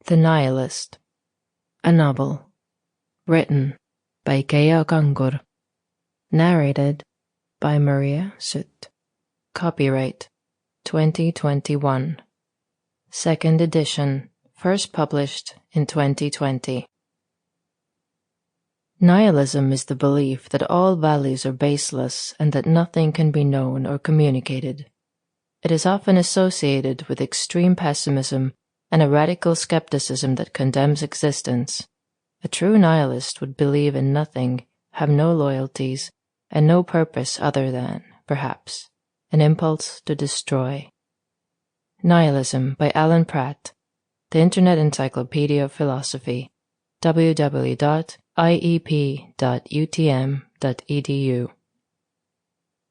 The Nihilist, a novel, written by Keijo Kangur, narrated by Maria Sütt. Copyright 2021. Second edition, first published in 2020. Nihilism is the belief that all values are baseless and that nothing can be known or communicated. It is often associated with extreme pessimism and a radical skepticism that condemns existence. A true nihilist would believe in nothing, have no loyalties, and no purpose other than, perhaps, an impulse to destroy. Nihilism by Alan Pratt, the Internet Encyclopedia of Philosophy, www.iep.utm.edu.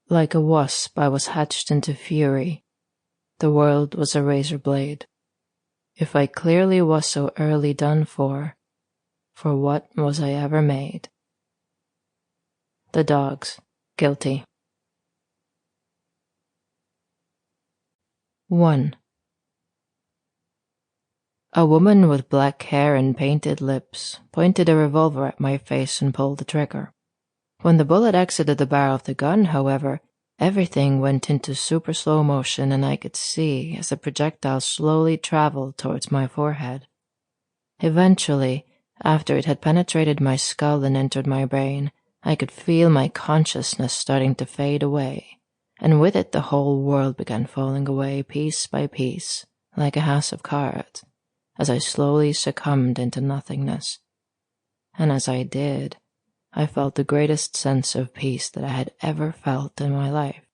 Like a wasp I was hatched into fury. The world was a razor blade. If I clearly was so early done for what was I ever made? The dogs, guilty. 1. A woman with black hair and painted lips pointed a revolver at my face and pulled the trigger. When the bullet exited the barrel of the gun, however, everything went into super slow motion and I could see as the projectile slowly traveled towards my forehead. Eventually, after it had penetrated my skull and entered my brain, I could feel my consciousness starting to fade away, and with it the whole world began falling away piece by piece, like a house of cards, as I slowly succumbed into nothingness. And as I did, I felt the greatest sense of peace that I had ever felt in my life.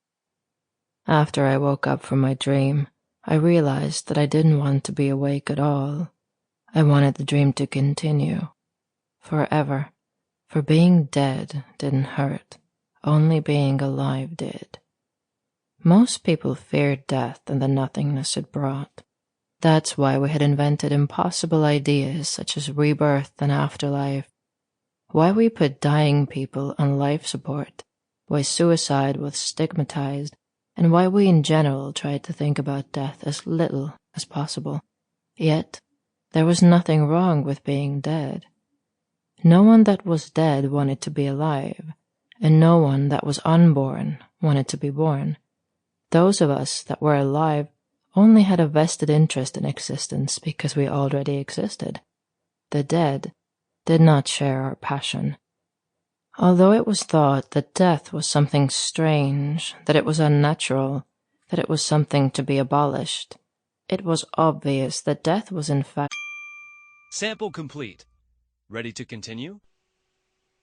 After I woke up from my dream, I realized that I didn't want to be awake at all. I wanted the dream to continue, forever, for being dead didn't hurt, only being alive did. Most people feared death and the nothingness it brought. That's why we had invented impossible ideas such as rebirth and afterlife, why we put dying people on life support, why suicide was stigmatized, and why we in general tried to think about death as little as possible. Yet, there was nothing wrong with being dead. No one that was dead wanted to be alive, and no one that was unborn wanted to be born. Those of us that were alive only had a vested interest in existence because we already existed. The dead did not share our passion. Although it was thought that death was something strange, that it was unnatural, that it was something to be abolished, it was obvious that death was in fact... Sample complete. Ready to continue?